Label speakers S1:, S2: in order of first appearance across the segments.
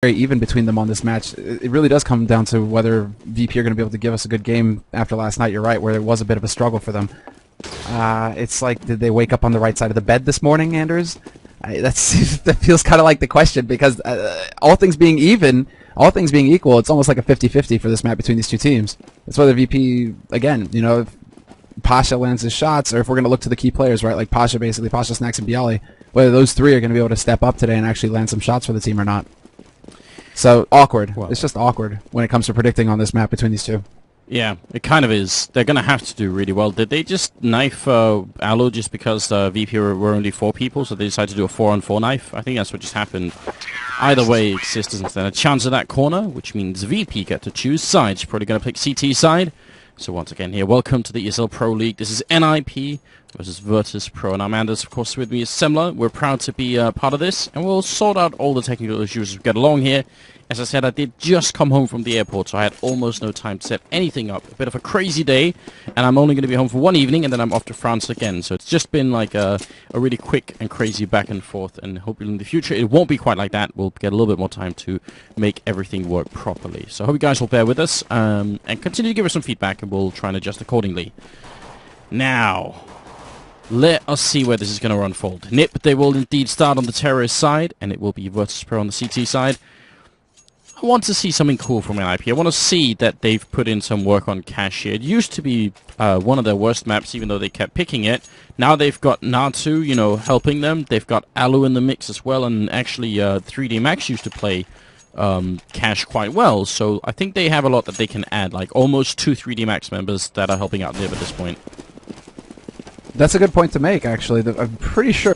S1: very even between them on this match. It really does come down to whether VP are going to be able to give us a good game after last night. You're right, where it was a bit of a struggle for them. It's like, did they wake up on the right side of the bed this morning, Anders? That feels kind of like the question, because all things being equal, it's almost like a 50-50 for this match between these two teams. It's whether VP, again, you know, if Pasha lands his shots, or if we're going to look to the key players, right, like Pasha, Snacks, and Bialy, whether those three are going to be able to step up today and actually land some shots for the team or not. So, awkward.
S2: Well,
S1: it's just awkward when it comes to predicting on this map between these two.
S2: Yeah, it kind of is. They're going to have to do really well. Did they just knife Aloe just because VP were only 4 people, so they decided to do a 4-on-4 knife? I think that's what just happened. Either way, Exist doesn't stand a chance at that corner, which means VP get to choose sides. Probably going to pick CT side. So once again here, welcome to the ESL Pro League. This is NIP versus VirtusPro, and I'm Anders, of course, with me is Semler. We're proud to be part of this, and we'll sort out all the technical issues as we get along here. As I said, I did just come home from the airport, so I had almost no time to set anything up. A bit of a crazy day, and I'm only going to be home for one evening, and then I'm off to France again. So it's just been like a really quick and crazy back and forth, and hopefully in the future it won't be quite like that. We'll get a little bit more time to make everything work properly. So I hope you guys will bear with us, and continue to give us some feedback, and we'll try and adjust accordingly. Now, let us see where this is going to unfold. NIP, they will indeed start on the terrorist side, and it will be VirtusPro on the CT side. I want to see something cool from NIP. I want to see that they've put in some work on cache here. It used to be one of their worst maps, even though they kept picking it. Now they've got Natu, you know, helping them. They've got Alu in the mix as well, and actually 3D Max used to play cache quite well. So I think they have a lot that they can add, like almost 2 3D Max members that are helping out NIP at this point.
S1: That's a good point to make, actually. I'm pretty sure...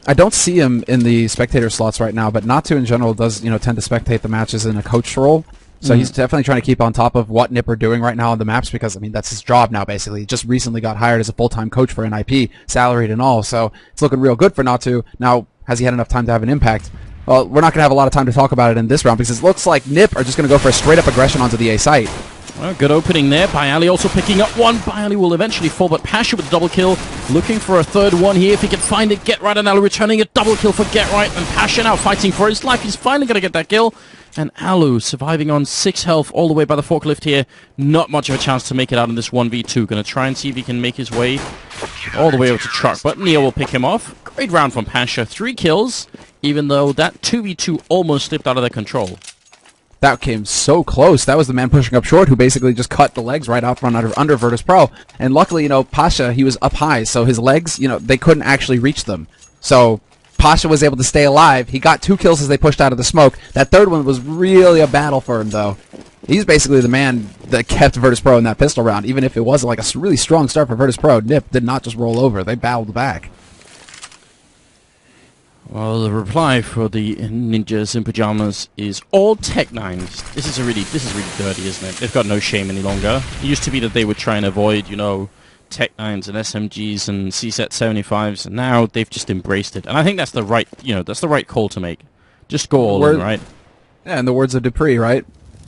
S1: I don't see him in the spectator slots right now, but Natu in general does, you know, tend to spectate the matches in a coach role. So he's definitely trying to keep on top of what NIP are doing right now on the maps, because, I mean, that's his job now, basically. He just recently got hired as a full-time coach for NIP, salaried and all, so it's looking real good for Natu. Now, has he had enough time to have an impact? Well, we're not going to have a lot of time to talk about it in this round, because it looks like NIP are just going to go for a straight-up aggression onto the A site.
S2: Well, good opening there. Bialy also picking up one. Bialy will eventually fall, but Pasha with the double kill. Looking for a third one here. If he can find it, Get Right, and Alu returning a double kill for Get Right. And Pasha now fighting for his life. He's finally going to get that kill. And Alu surviving on 6 health all the way by the forklift here. Not much of a chance to make it out in this 1v2. Going to try and see if he can make his way all the way over to Truck. But Neo will pick him off. Great round from Pasha. 3 kills, even though that 2v2 almost slipped out of their control.
S1: That came so close. That was the man pushing up short who basically just cut the legs right out from under VirtusPro. And luckily, you know, Pasha, he was up high, so his legs, you know, they couldn't actually reach them. So Pasha was able to stay alive. He got 2 kills as they pushed out of the smoke. That third one was really a battle for him, though. He's basically the man that kept VirtusPro in that pistol round. Even if it wasn't like a really strong start for VirtusPro, NIP did not just roll over. They battled back.
S2: Well, the reply for the NinjasInPyjamas is all Tech-9s. This is really dirty, isn't it? They've got no shame any longer. It used to be that they would try and avoid, you know, Tech-9s and SMGs and CSET 75s, and now they've just embraced it. And I think that's the right, you know, that's the right call to make. Just go all in, right?
S1: Yeah, in the words of Dupree, right?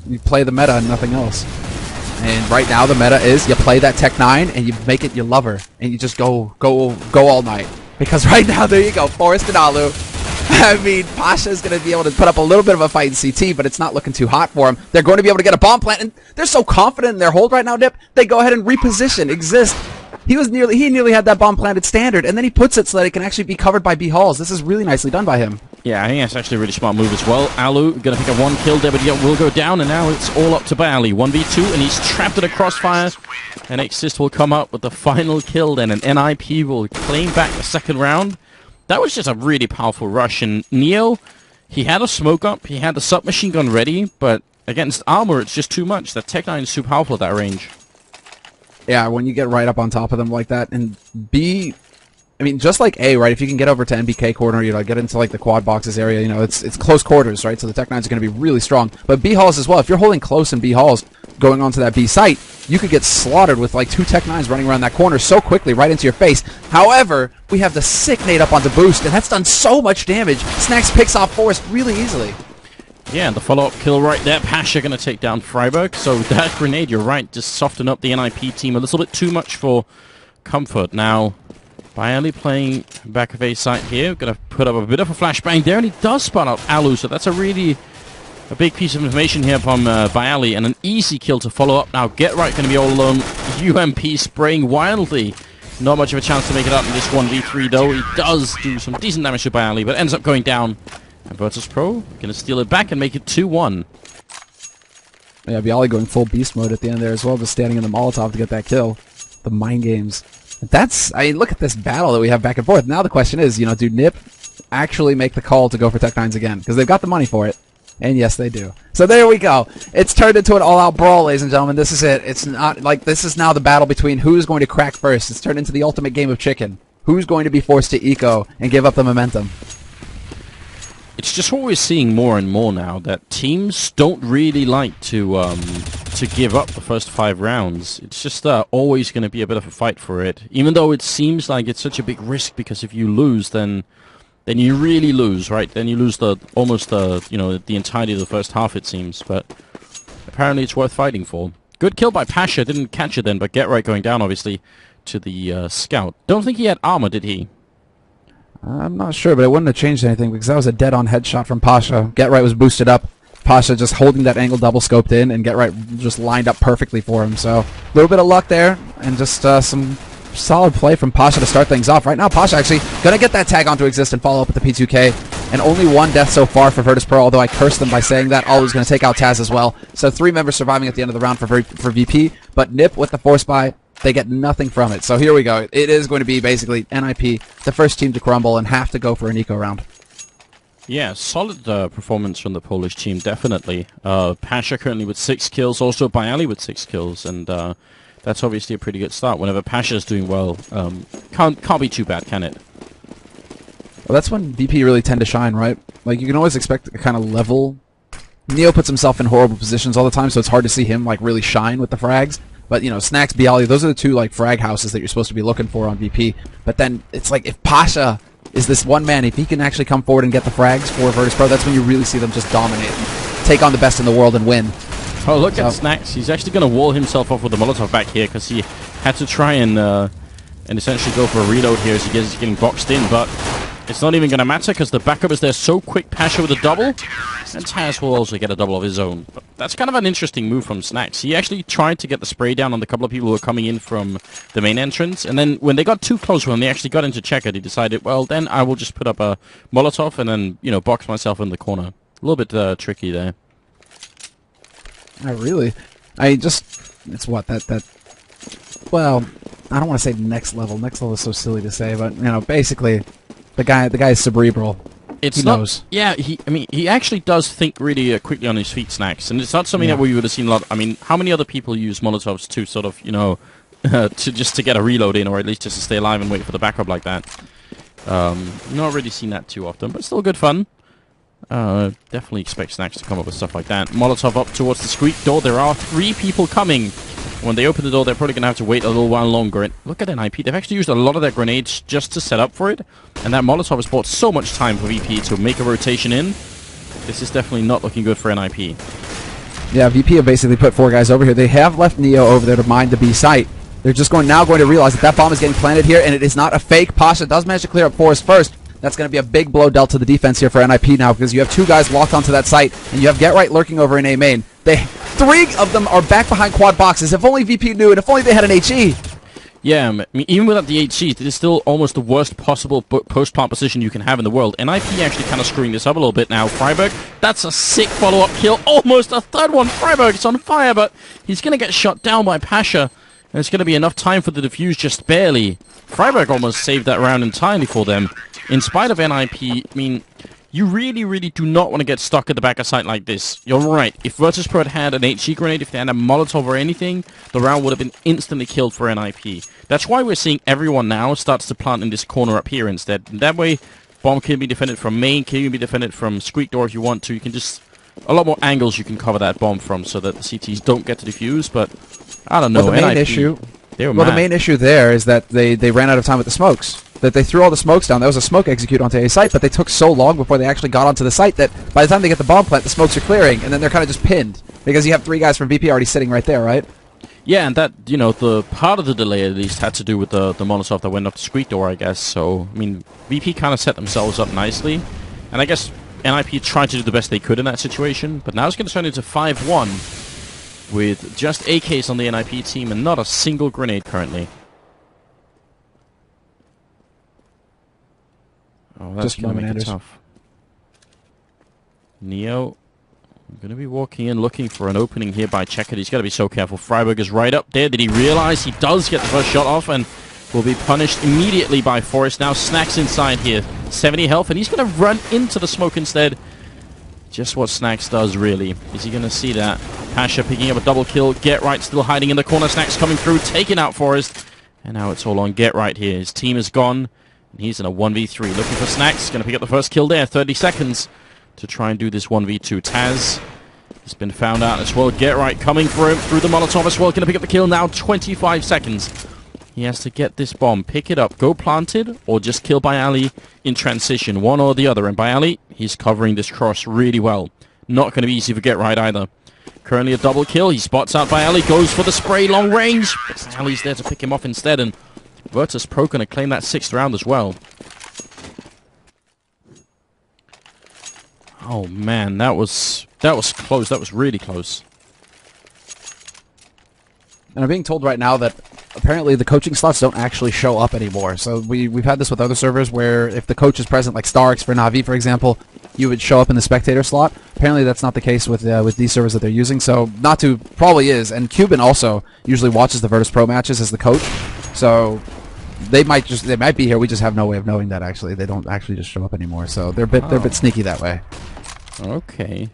S1: You play the meta and nothing else. And right now the meta is you play that Tech-9 and you make it your lover, and you just go all night. Because right now, there you go, Forrest and Alu. I mean, Pasha is going to be able to put up a little bit of a fight in CT, but it's not looking too hot for him. They're going to be able to get a bomb plant, and they're so confident in their hold right now, NIP, they go ahead and reposition, Exist. He nearly had that bomb planted standard, and then he puts it so that it can actually be covered by B halls. This is really nicely done by him. Yeah,
S2: I think that's actually a really smart move as well. Alu going to pick up 1 kill there, but he will go down, and now it's all up to Bialy. 1v2, and he's trapped in a crossfire, and Exist will come up with the final kill then, and NIP will claim back the 2nd round. That was just a really powerful rush, and Neo, he had a smoke up, he had the submachine gun ready, but against armor, it's just too much. That Tech-9 is too powerful at that range.
S1: Yeah, when you get right up on top of them like that, and B, I mean, just like A, right, if you can get over to NBK corner, you know, get into like the quad boxes area, you know, it's close quarters, right, so the Tech-9s are going to be really strong. But B halls as well, if you're holding close in B halls, going onto that B site, you could get slaughtered with like 2 Tech-9s running around that corner so quickly right into your face. However, we have the sick nade up onto Boost, and that's done so much damage. Snacks picks off Forrest really easily.
S2: Yeah, and the follow-up kill right there. Pasha going to take down Freiburg. So that grenade, you're right, just soften up the NIP team a little bit too much for comfort. Now, Bialy playing back of A site here. Going to put up a bit of a flashbang there, and he does spot out Alu, so that's a big piece of information here from Bialy, and an easy kill to follow up. Now, Get Right going to be all alone. UMP spraying wildly. Not much of a chance to make it up in this 1v3, though. He does do some decent damage to Bialy, but ends up going down. And VirtusPro going to steal it back and make it 2-1.
S1: Yeah, Bialy going full beast mode at the end there as well, just standing in the Molotov to get that kill. The mind games. I mean, look at this battle that we have back and forth. Now the question is, do NiP actually make the call to go for Tech-9s again? Because they've got the money for it. And yes, they do. So there we go. It's turned into an all-out brawl, ladies and gentlemen. This is it. It's not like this is now the battle between who's going to crack first. It's turned into the ultimate game of chicken. Who's going to be forced to eco and give up the momentum?
S2: It's just what we're seeing more and more now, that teams don't really like to give up the first 5 rounds. It's just always going to be a bit of a fight for it, even though it seems like it's such a big risk, because if you lose, then you really lose, right? Then you lose almost the entirety of the first half, it seems. But apparently it's worth fighting for. Good kill by Pasha, didn't catch it then, but Get Right going down, obviously, to the scout. Don't think he had armor, did he?
S1: I'm not sure, but it wouldn't have changed anything because that was a dead-on headshot from Pasha. Get Right was boosted up. Pasha just holding that angle double-scoped in, and Get Right just lined up perfectly for him. So a little bit of luck there, and just some solid play from Pasha to start things off. Right now, Pasha actually going to get that tag onto Exist and follow up with the P2K. And only 1 death so far for VirtusPro, although I cursed them by saying that. Alu's going to take out Taz as well. So 3 members surviving at the end of the round for VP. But NiP with the force buy, they get nothing from it. So here we go. It is going to be basically NIP, the first team to crumble, and have to go for an eco round.
S2: Yeah, solid performance from the Polish team, definitely. Pasha currently with 6 kills, also Bialy with 6 kills, and that's obviously a pretty good start. Whenever Pasha's doing well, can't be too bad, can it?
S1: Well, that's when VP really tend to shine, right? Like, you can always expect a kind of level. Neo puts himself in horrible positions all the time, so it's hard to see him, like, really shine with the frags. But, Snacks, Bialy, those are the 2, like, frag houses that you're supposed to be looking for on VP. But then, it's like, if Pasha is this one man, if he can actually come forward and get the frags for VirtusPro, that's when you really see them just dominate and take on the best in the world and win.
S2: Oh, look at Snacks. He's actually going to wall himself off with the Molotov back here, because he had to try and essentially go for a reload here as he's getting boxed in, but it's not even going to matter because the backup is there so quick. Pasha with a double, and Taz will also get a double of his own. But that's kind of an interesting move from Snacks. He actually tried to get the spray down on the couple of people who were coming in from the main entrance, and then when they got too close, when they actually got into checkered, he decided, well, then I will just put up a Molotov and then, box myself in the corner. A little bit tricky there.
S1: Not really. It's what, well, I don't want to say next level. Next level is so silly to say, but, basically, the guy is cerebral. He knows. Yeah,
S2: he actually does think really quickly on his feet, Snacks, and it's not something that we would have seen a lot. I mean, how many other people use Molotovs to sort of, to get a reload in, or at least just to stay alive and wait for the backup like that? Not really seen that too often, but still good fun. Definitely expect Snacks to come up with stuff like that. Molotov up towards the squeak door. There are 3 people coming. When they open the door, they're probably going to have to wait a little while longer. And look at NIP. They've actually used a lot of their grenades just to set up for it. And that Molotov has bought so much time for VP to make a rotation in. This is definitely not looking good for NIP.
S1: Yeah, VP have basically put 4 guys over here. They have left Neo over there to mine the B site. They're just going to realize that bomb is getting planted here, and it is not a fake. Pasha does manage to clear up Forest first. That's going to be a big blow dealt to the defense here for NIP now, because you have 2 guys locked onto that site, and you have Get Right lurking over in A main. 3 of them are back behind quad boxes. If only VP knew, and if only they had an HE.
S2: Yeah, I mean, even without the HE, it is still almost the worst possible post-plant position you can have in the world. NIP actually kind of screwing this up a little bit now. Freiberg, that's a sick follow-up kill. Almost a 3rd one. Freiberg is on fire, but he's going to get shot down by Pasha. And it's going to be enough time for the defuse, just barely. Freiberg almost saved that round entirely for them. In spite of NIP, I mean, you really, really do not want to get stuck at the back of site like this. You're right. If VirtusPro had an HE grenade, if they had a Molotov or anything, the round would have been instantly killed for NIP. That's why we're seeing everyone now starts to plant in this corner up here instead. That way, bomb can be defended from main, can be defended from squeak door if you want to. You can just... a lot more angles you can cover that bomb from so that the CTs don't get to defuse, but... I don't know.
S1: Well, the main issue... the main issue there is that they ran out of time with the smokes. That they threw all the smokes down. That was a smoke execute onto a site, but they took so long before they actually got onto the site that by the time they get the bomb plant, the smokes are clearing, and then they're kind of just pinned. Because you have 3 guys from VP already sitting right there, right?
S2: Yeah, and that, you know, the part of the delay at least had to do with the Molotov that went off the street door, I guess. So, I mean, VP kind of set themselves up nicely. And I guess NIP tried to do the best they could in that situation. But now it's going to turn into 5-1 with just AKs on the NIP team and not a single grenade currently. Oh, that's going to make it tough. Neo, going to be walking in, looking for an opening here by Checker. He's got to be so careful. Freiburg is right up there. Did he realize he does get the first shot off and will be punished immediately by Forrest? Now Snacks inside here. 70 health, and he's going to run into the smoke instead. Just what Snacks does, really. Is he going to see that? Pasha picking up a double kill. Get Right still hiding in the corner. Snacks coming through, taking out Forrest. And now it's all on Get Right here. His team is gone. He's in a 1v3, looking for Snacks. Going to pick up the first kill there. 30 seconds to try and do this 1v2. Taz has been found out as well. Get Right coming for him through the Molotov as well. Going to pick up the kill now. 25 seconds. He has to get this bomb, pick it up, go planted, or just kill by Ali in transition. One or the other. And by Ali, he's covering this cross really well. Not going to be easy for Get Right either. Currently a double kill. He spots out by Ali, goes for the spray long range. But Ali's there to pick him off instead, and VirtusPro going to claim that 6th round as well. Oh man, that was close. That was really close.
S1: And I'm being told right now that apparently the coaching slots don't actually show up anymore. So we've had this with other servers where if the coach is present, like Starks for Na'Vi, for example, you would show up in the spectator slot. Apparently that's not the case with these servers that they're using. So Natu probably is, and Cuban also usually watches the VirtusPro matches as the coach. So they might be here. We just have no way of knowing that. Actually, they don't actually just show up anymore. So they're a bit sneaky that way.
S2: Okay.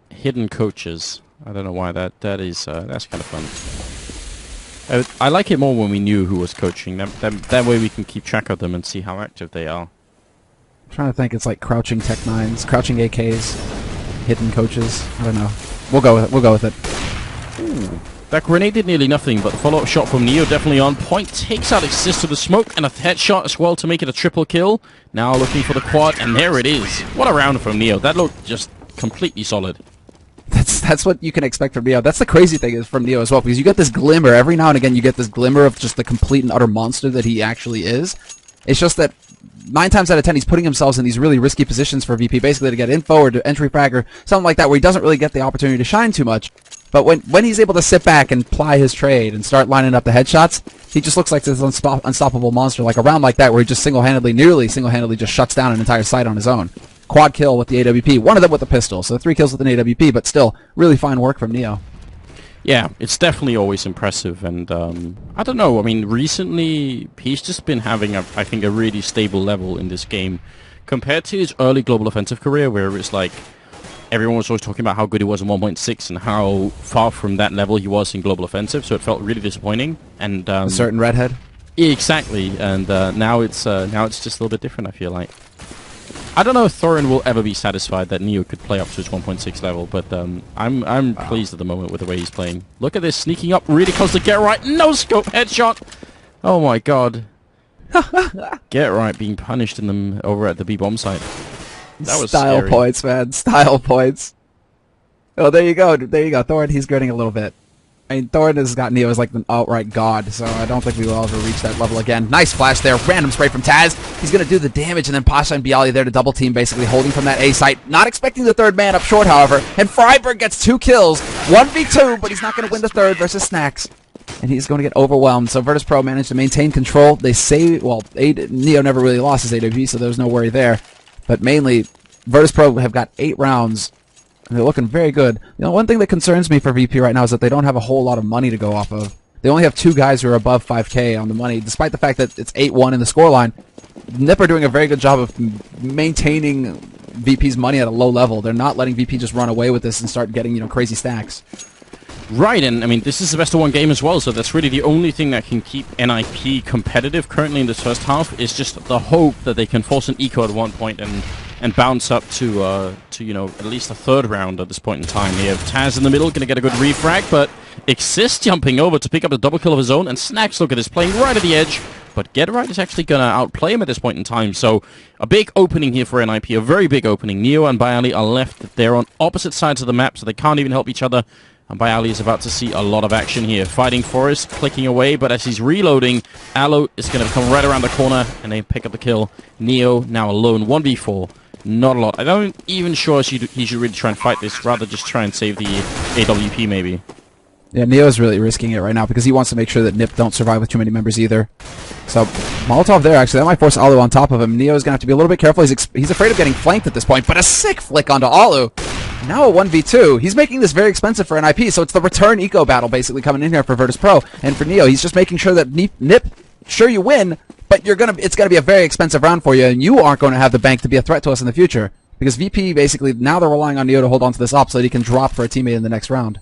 S2: Hidden coaches. I don't know why that's kind of fun. I like it more when we knew who was coaching. That way we can keep track of them and see how active they are.
S1: I'm trying to think. It's like crouching Tech 9s, crouching AKs, hidden coaches. I don't know. We'll go with it.
S2: Ooh. That grenade did nearly nothing, but the follow-up shot from Neo definitely on point. Takes out Exist to the smoke, and a headshot as well to make it a triple kill. Now looking for the quad, and there it is. What a round from Neo. That looked just completely solid.
S1: That's what you can expect from Neo. That's the crazy thing is from Neo as well, because you get this glimmer every now and again. You get this glimmer of just the complete and utter monster that he actually is. It's just that 9 times out of 10 he's putting himself in these really risky positions for VP, basically to get info or to entry frag or something like that, where he doesn't really get the opportunity to shine too much. But when he's able to sit back and ply his trade and start lining up the headshots, he just looks like this unstoppable monster. Like a round like that, where he just nearly single-handedly just shuts down an entire site on his own. Quad kill with the AWP, one of them with a pistol, so 3 kills with an AWP, but still, really fine work from Neo.
S2: Yeah, it's definitely always impressive, and I don't know, I mean, recently, he's just been having, I think, a really stable level in this game, compared to his early Global Offensive career, where it's like, everyone was always talking about how good he was in 1.6 and how far from that level he was in Global Offensive, so it felt really disappointing. And
S1: a certain redhead?
S2: Exactly, and now it's just a little bit different, I feel like. I don't know if Thorin will ever be satisfied that Neo could play up to his 1.6 level, but I'm pleased at the moment with the way he's playing. Look at this, sneaking up really close to Get Right, no scope headshot! Oh my god. Get Right being punished in over at the B-bomb site. That was
S1: style
S2: scary.
S1: Points, man. Style points. Oh, there you go. There you go. Thorin, he's grinning a little bit. I mean, Thorin has got Neo as like an outright god, so I don't think we will ever reach that level again. Nice flash there. Random spray from Taz. He's going to do the damage, and then Pasha and Bialy there to double team, basically holding from that A site. Not expecting the third man up short, however. And Freiburg gets 2 kills. 1v2, but he's not going to win the third versus Snacks. And he's going to get overwhelmed. So VirtusPro managed to maintain control. They say, well, Neo never really lost his AWP, so there's no worry there. But mainly, VirtusPro have got 8 rounds, and they're looking very good. You know, one thing that concerns me for VP right now is that they don't have a whole lot of money to go off of. They only have 2 guys who are above 5K on the money, despite the fact that it's 8-1 in the scoreline. NIP are doing a very good job of maintaining VP's money at a low level. They're not letting VP just run away with this and start getting, you know, crazy stacks.
S2: Right, and I mean, this is the best of 1 game as well, so that's really the only thing that can keep NIP competitive currently in this first half, is just the hope that they can force an eco at one point and bounce up to you know, at least a 3rd round at this point in time. You have Taz in the middle, going to get a good refrag, but Exist jumping over to pick up the double kill of his own, and Snacks, look at this, playing right at the edge, but Get Right is actually going to outplay him at this point in time, so a big opening here for NIP, a very big opening. Neo and Bialy are left there on opposite sides of the map, so they can't even help each other, And Bayali is about to see a lot of action here. Fighting Forrest, clicking away, but as he's reloading, Aloe is going to come right around the corner, and they pick up the kill. Neo now alone, 1v4. Not a lot. I'm not even sure he should really try and fight this, rather just try and save the AWP maybe.
S1: Yeah, Neo's really risking it right now because he wants to make sure that Nip don't survive with too many members either. So, Molotov there, actually. That might force Alu on top of him. Neo's going to have to be a little bit careful. He's afraid of getting flanked at this point, but a sick flick onto Alu. Now a 1v2. He's making this very expensive for NIP, so it's the return eco battle basically coming in here for VirtusPro. And for Neo, he's just making sure that Nip, sure you win, but it's going to be a very expensive round for you, and you aren't going to have the bank to be a threat to us in the future. Because VP, basically, now they're relying on Neo to hold on to this op so that he can drop for a teammate in the next round.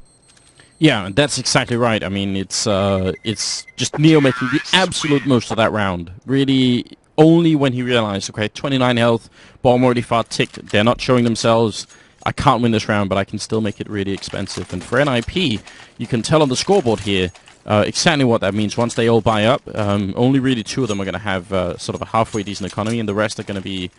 S2: Yeah, that's exactly right. I mean, it's just Neo making the absolute most of that round. Really, only when he realized, okay, 29 health, bomb already far ticked, they're not showing themselves, I can't win this round, but I can still make it really expensive. And for NIP, you can tell on the scoreboard here exactly what that means. Once they all buy up, only really 2 of them are going to have sort of a halfway decent economy, and the rest are going to be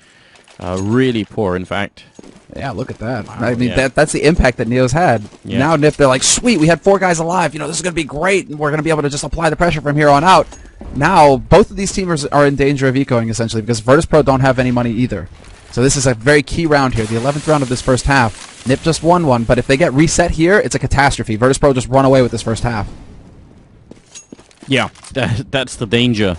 S2: really poor, in fact.
S1: Yeah, look at that.
S2: Wow,
S1: I mean,
S2: yeah.
S1: that's the impact that Neo's had.
S2: Yeah.
S1: Now Nip, they're like, sweet, we had 4 guys alive. You know, this is going to be great, and we're going to be able to just apply the pressure from here on out. Now, both of these teamers are in danger of ecoing, essentially, because VirtusPro don't have any money either. So this is a very key round here, the 11th round of this first half. Nip just won one, but if they get reset here, it's a catastrophe. VirtusPro just run away with this first half.
S2: Yeah, that's the danger.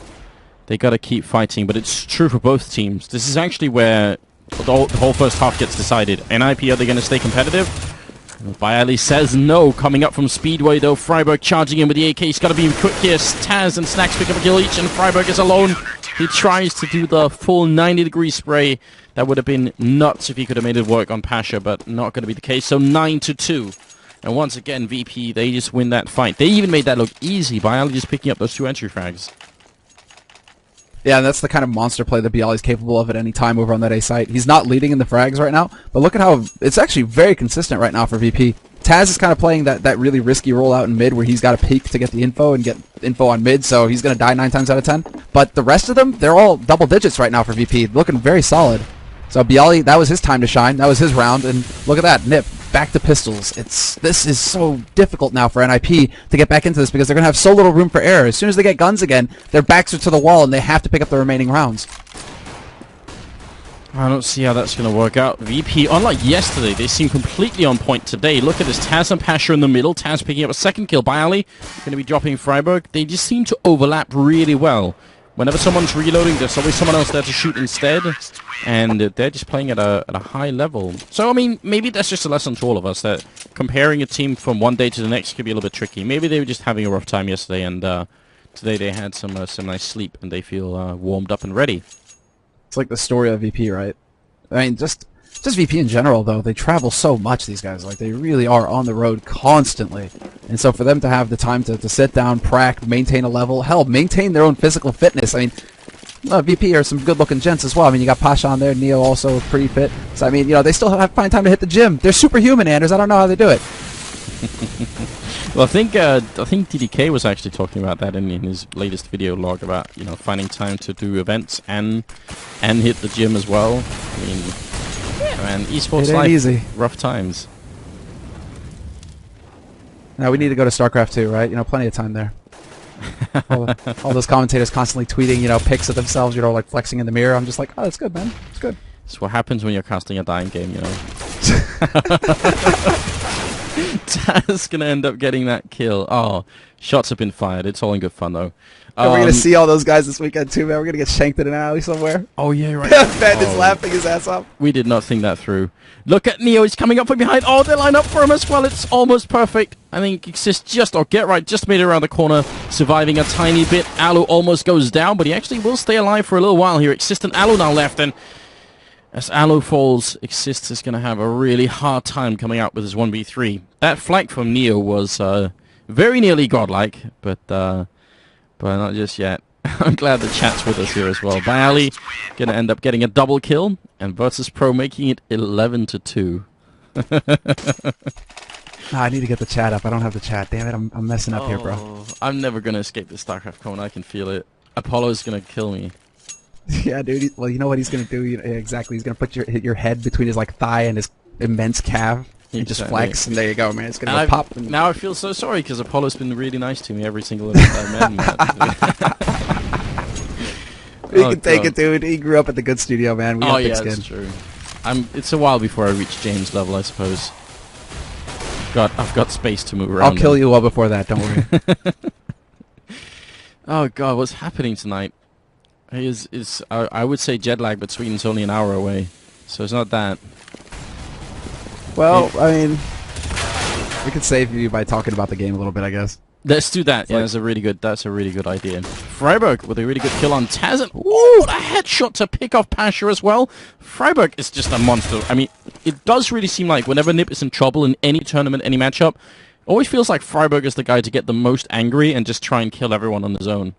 S2: They got to keep fighting, but it's true for both teams. This is actually where the whole first half gets decided. NIP, are they going to stay competitive? Bayali says no. Coming up from Speedway, though. Freiburg charging in with the AK. He's got to be quick here. Taz and Snacks pick up a kill each, and Freiburg is alone. He tries to do the full 90-degree spray. That would have been nuts if he could have made it work on Pasha, but not going to be the case. So 9-2. And once again, VP, they just win that fight. They even made that look easy. Bayali just picking up those 2 entry frags.
S1: Yeah, and that's the kind of monster play that Bialy is capable of at any time over on that A site. He's not leading in the frags right now, but look at how it's actually very consistent right now for VP. Taz is kind of playing that really risky rollout in mid where he's got to peek to get the info and get info on mid, so he's going to die 9 times out of 10. But the rest of them, they're all double digits right now for VP, looking very solid. So Bialy, that was his time to shine. That was his round, and look at that, Nip. Back to pistols. This is so difficult now for NIP to get back into this because they're going to have so little room for error. As soon as they get guns again, their backs are to the wall and they have to pick up the remaining rounds.
S2: I don't see how that's going to work out. VP, unlike yesterday, they seem completely on point today. Look at this, Taz and Pasha in the middle. Taz picking up a second kill. Bayali going to be dropping Freiburg. They just seem to overlap really well. Whenever someone's reloading, there's always someone else there to shoot instead, and they're just playing at a high level. So, I mean, maybe that's just a lesson to all of us, that comparing a team from one day to the next could be a little bit tricky. Maybe they were just having a rough time yesterday, and today they had some nice sleep, and they feel warmed up and ready.
S1: It's like the story of VP, right? I mean, just VP in general, though, they travel so much, these guys. Like, they really are on the road constantly. And so for them to have the time to sit down, prac, maintain a level, hell, maintain their own physical fitness. I mean, VP are some good-looking gents as well. I mean, you got Pasha on there, Neo also pretty fit. So, I mean, you know, they still find time to hit the gym. They're superhuman, Anders. I don't know how they do it.
S2: Well, I think DDK was actually talking about that in his latest video log about, you know, finding time to do events and hit the gym as well. I mean, yeah, man, esports life,
S1: easy.
S2: Rough times.
S1: Now we need to go to StarCraft 2, right? You know, plenty of time there. all those commentators constantly tweeting, you know, pics of themselves, you know, like flexing in the mirror. I'm just like, oh, that's good, man. It's good.
S2: It's what happens when you're casting a dying game, you know. Taz gonna end up getting that kill. Oh, shots have been fired. It's all in good fun, though.
S1: And we're gonna see all those guys this weekend too, man. We're gonna get shanked in an alley somewhere.
S2: Oh yeah, right.
S1: Ben is laughing his ass off.
S2: We did not think that through. Look at Neo. He's coming up from behind. Oh, they line up for him as well. It's almost perfect. I think Exist just made it around the corner, surviving a tiny bit. Alu almost goes down, but he actually will stay alive for a little while here. Exist and Alu now left, and as Alu falls, Exist is going to have a really hard time coming out with his 1v3. That flank from Neo was very nearly godlike, but not just yet. I'm glad the chat's with us here as well. Bayali going to end up getting a double kill, and VirtusPro making it 11-2.
S1: I need to get the chat up. I don't have the chat. Damn it, I'm messing up here, bro.
S2: I'm never going to escape the StarCraft cone. I can feel it. Apollo's going to kill me.
S1: Yeah, dude. Well, you know what he's gonna do? Exactly. He's gonna put your head between his like thigh and his immense calf. You just flex, and there you go, man. It's gonna
S2: And
S1: go pop. And
S2: now I feel so sorry because Apollo's been really nice to me every single time I've met him.
S1: he can take it, dude. He grew up at the good studio, man. We got thick skin.
S2: That's true. It's a while before I reach James' level, I suppose. I've got space to move around.
S1: I'll kill you well before that. Don't worry.
S2: Oh God, what's happening tonight? I would say jet lag, but Sweden's only an hour away, so it's not that.
S1: Well, I mean, we could save you by talking about the game a little bit, I guess.
S2: Let's do that. Yeah, that's a really good idea. Freiburg with a really good kill on Taz. And, ooh, what a headshot to pick off Pasha as well. Freiburg is just a monster. I mean, it does really seem like whenever Nip is in trouble in any tournament, any matchup, always feels like Freiburg is the guy to get the most angry and just try and kill everyone on his own.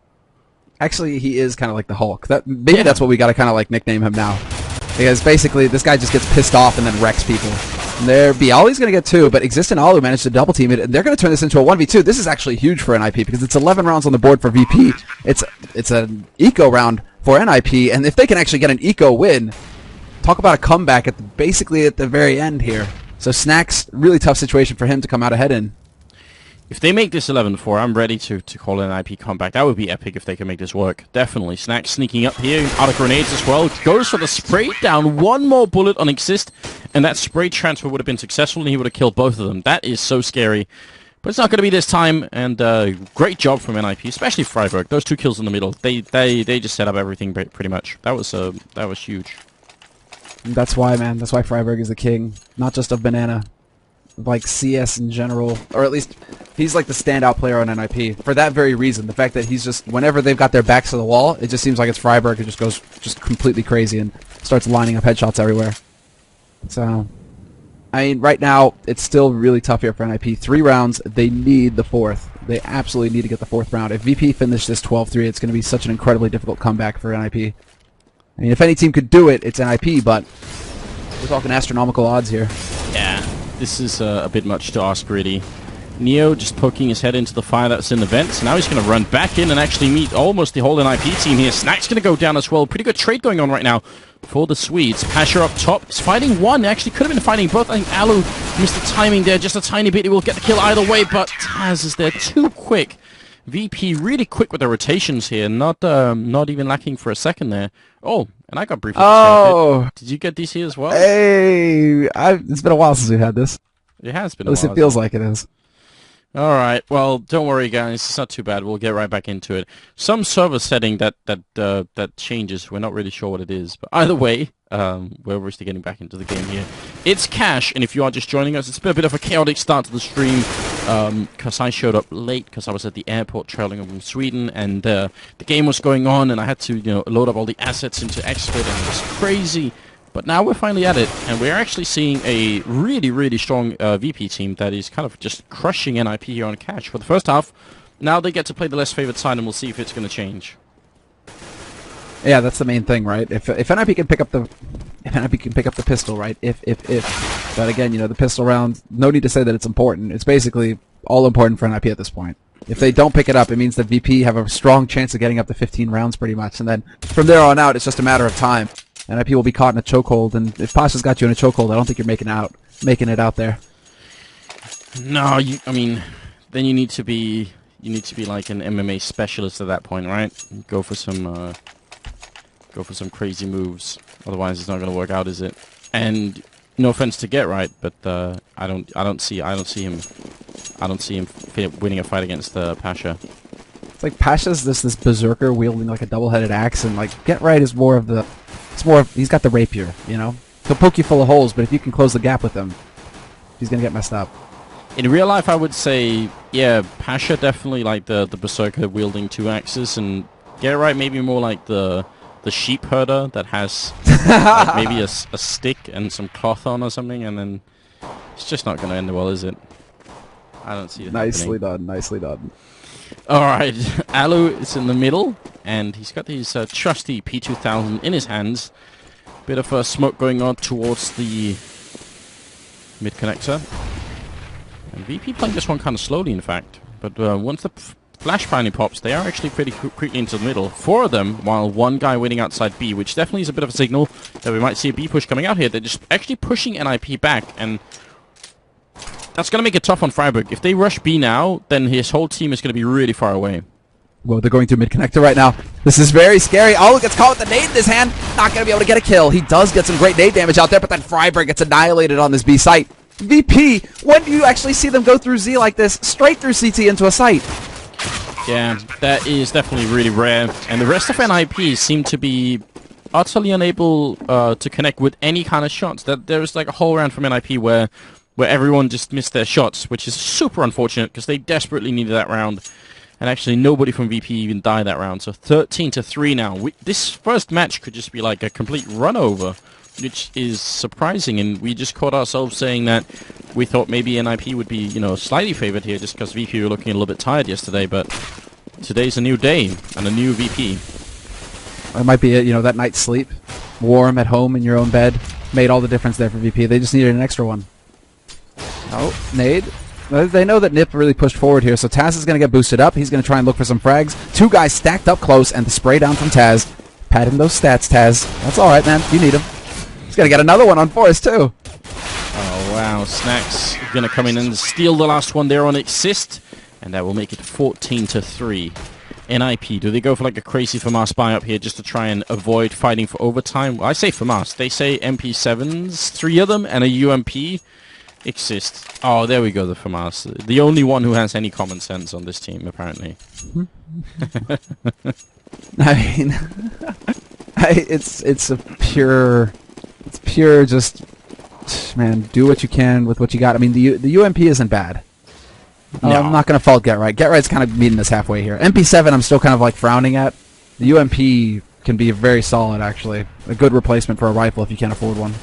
S1: Actually, he is kind of like the Hulk. Maybe that's what we got to kind of like nickname him now. Because basically, this guy just gets pissed off and then wrecks people. And there, Bialy's going to get 2, but Exist and Alu managed to double team it, and they're going to turn this into a 1v2. This is actually huge for NIP because it's 11 rounds on the board for VP. It's an eco round for NIP, and if they can actually get an eco win, talk about a comeback basically at the very end here. So Snacks, really tough situation for him to come out ahead in.
S2: If they make this 11-4, I'm ready to call an IP comeback. That would be epic if they can make this work. Definitely. Snacks sneaking up here. Out of grenades as well. Goes for the spray down. One more bullet on Exist. And that spray transfer would have been successful and he would have killed both of them. That is so scary. But it's not going to be this time. And great job from NIP, especially Freiburg. Those 2 kills in the middle. They just set up everything pretty much. That was huge.
S1: That's why, man. That's why Freiburg is the king. Not just of Banana. Like CS in general, or at least he's like the standout player on NIP for that very reason. The fact that he's just, whenever they've got their backs to the wall, it just seems like it's Freiburg who just goes completely crazy and starts lining up headshots everywhere. So, I mean, right now it's still really tough here for NIP. 3 rounds, they need the 4th. They absolutely need to get the 4th round. If VP finish this 12-3, it's going to be such an incredibly difficult comeback for NIP. I mean, if any team could do it, it's NIP, but we're talking astronomical odds here.
S2: Yeah. This is a bit much to ask, really. Neo just poking his head into the fire that's in the vents. Now he's going to run back in and actually meet almost the whole NIP team here. Snack's going to go down as well. Pretty good trade going on right now for the Swedes. Pasha up top. He's fighting one. Actually, could have been fighting both. I think Alu missed the timing there just a tiny bit. He will get the kill either way, but Taz is there too quick. VP really quick with the rotations here. Not even lacking for a second there. Oh, and I got briefly distracted. Did you get DC as well?
S1: Hey, it's been a while since we've had this.
S2: It has been a while.
S1: At least it feels like it is.
S2: All right. Well, don't worry, guys. It's not too bad. We'll get right back into it. Some server setting that changes. We're not really sure what it is, but either way, we're obviously getting back into the game here. It's Cash, and if you are just joining us, it's been a bit of a chaotic start to the stream because I showed up late because I was at the airport traveling over from Sweden, and the game was going on, and I had to load up all the assets into Expert, and it was crazy. But now we're finally at it, and we're actually seeing a really, really strong VP team that is kind of just crushing NIP here on Cash for the first half. Now they get to play the less favored side, and we'll see if it's going to change.
S1: Yeah, that's the main thing, right? If NIP can pick up the pistol, right? But again, the pistol round, no need to say that it's important. It's basically all important for NIP at this point. If they don't pick it up, it means that VP have a strong chance of getting up to 15 rounds pretty much, and then from there on out, it's just a matter of time. NIP will be caught in a chokehold, and if Pasha's got you in a chokehold, I don't think you're making it out there.
S2: No, I mean, then you need to be like an MMA specialist at that point, right? Go for some crazy moves. Otherwise, it's not going to work out, is it? And no offense to Get Right, but I don't see him winning a fight against Pasha.
S1: It's like Pasha's this berserker wielding like a double-headed axe, and like Get Right is he's got the rapier, He'll poke you full of holes, but if you can close the gap with him, he's gonna get messed up.
S2: In real life, I would say, yeah, Pasha definitely like the berserker wielding 2 axes, and Get Right maybe more like the sheep herder that has like maybe a stick and some cloth on or something, and then it's just not gonna end well, is it? I don't see it.
S1: Nicely done, nicely done.
S2: Alright, Alu is in the middle, and he's got his trusty P2000 in his hands. Bit of smoke going on towards the mid-connector. And VP playing this one kind of slowly, in fact. But once the flash finally pops, they are actually pretty quickly into the middle. 4 of them, while 1 guy waiting outside B, which definitely is a bit of a signal that we might see a B push coming out here. They're just actually pushing NIP back, and that's going to make it tough on Freiburg. If they rush B now, then his whole team is going to be really far away.
S1: Well, they're going through mid-connector right now. This is very scary. Oh, gets caught with the nade in his hand. Not going to be able to get a kill. He does get some great nade damage out there, but then Freiburg gets annihilated on this B site. VP, when do you actually see them go through Z like this? Straight through CT into a site.
S2: Yeah, that is definitely really rare. And the rest of NIP seem to be utterly unable to connect with any kind of shots. There's like a whole round from NIP where everyone just missed their shots, which is super unfortunate because they desperately needed that round. And actually, nobody from VP even died that round. So 13-3 now. This first match could just be like a complete run over, which is surprising. And we just caught ourselves saying that we thought maybe NIP would be, slightly favored here just because VP were looking a little bit tired yesterday. But today's a new day and a new VP.
S1: It might be it, that night's sleep, warm at home in your own bed, made all the difference there for VP. They just needed an extra one. Oh, nade. They know that Nip really pushed forward here, so Taz is going to get boosted up. He's going to try and look for some frags. Two guys stacked up close, and the spray down from Taz. Pad him those stats, Taz. That's all right, man. You need him. He's going to get another one on Forest, too.
S2: Oh, wow. Snacks going to come in and steal the last one there on Exist, and that will make it 14-3. NIP, do they go for like a crazy FAMAS buy up here just to try and avoid fighting for overtime? Well, I say FAMAS. They say MP7s, 3 of them, and a UMP. Exist. Oh, there we go, the FAMAS. The only one who has any common sense on this team, apparently.
S1: I mean, it's pure just, man, do what you can with what you got. I mean, the UMP isn't bad.
S2: No.
S1: I'm not going to fault Get Right. Get Right's kind of meeting us halfway here. MP7 I'm still kind of like frowning at. The UMP can be very solid, actually. A good replacement for a rifle if you can't afford one.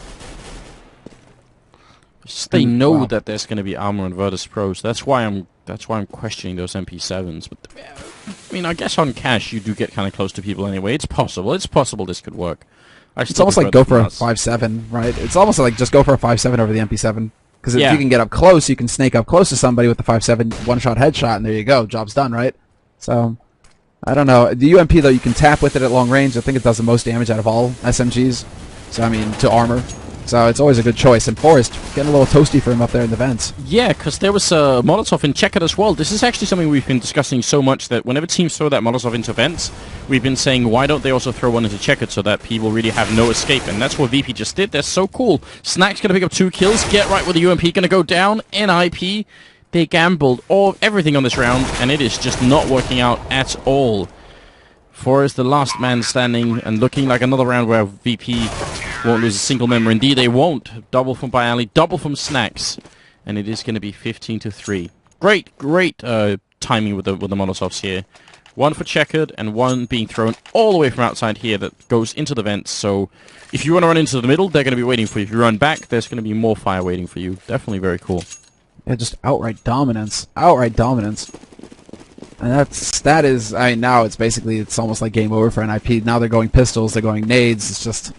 S2: They know that there's going to be armor on VirtusPro, so that's why I'm questioning those MP7s. But I mean, I guess on cash you do get kind of close to people anyway. It's possible. It's possible this could work.
S1: It's almost like go for a 5.7, right? It's almost like just go for a 5.7 over the MP7. Because if you can get up close, you can snake up close to somebody with the 5.7 one-shot headshot, and there you go. Job's done, right? So, I don't know. The UMP, though, you can tap with it at long range. I think it does the most damage out of all SMGs. So, I mean, to armor. So it's always a good choice. And Forrest, getting a little toasty for him up there in the vents.
S2: Yeah, because there was a Molotov in Checkered as well. This is actually something we've been discussing so much that whenever teams throw that Molotov into vents, we've been saying, why don't they also throw one into Checkered so that people really have no escape? And that's what VP just did. They're so cool. Snack's going to pick up 2 kills. Get Right with the UMP going to go down. NIP, they gambled everything on this round, and it is just not working out at all. Forrest, the last man standing, and looking like another round where VP won't lose a single member. Indeed, they won't. Double from Bialy, double from Snacks, and it is going to be 15-3. Great timing with the Molotovs here. One for Checkered, and one being thrown all the way from outside here that goes into the vents. So if you want to run into the middle, they're going to be waiting for you. If you run back, there's going to be more fire waiting for you. Definitely very cool.
S1: Yeah, just outright dominance. Outright dominance. And that is, I mean, now it's almost like game over for NIP. Now they're going pistols, they're going nades. It's just,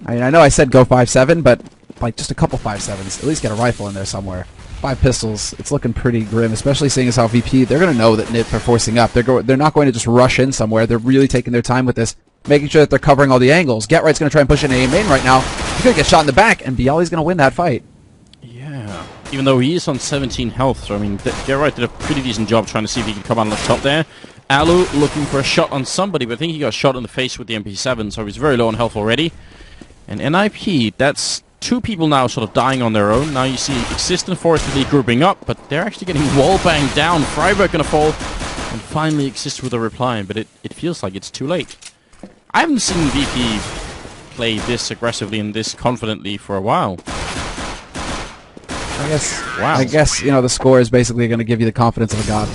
S1: I mean, I know I said go 5.7, but like just a couple 5.7s. At least get a rifle in there somewhere. 5 pistols, it's looking pretty grim, especially seeing as how VP, they're going to know that NIP are forcing up. They're not going to just rush in somewhere. They're really taking their time with this, making sure that they're covering all the angles. Get Right's going to try and push in A main right now. He's going to get shot in the back, and Bialy's going to win that fight.
S2: Yeah. Even though he is on 17 health, so I mean, Get Right did a pretty decent job trying to see if he could come out on the top there. Alu looking for a shot on somebody, but I think he got shot in the face with the MP7, so he's very low on health already. And NIP, that's 2 people now sort of dying on their own. Now you see Exist and Forrest really grouping up, but they're actually getting wall banged down. Freiburg gonna fall, and finally Exist with a reply, but it feels like it's too late. I haven't seen VP play this aggressively and this confidently for a while.
S1: I guess, you know, the score is basically going to give you the confidence of a god.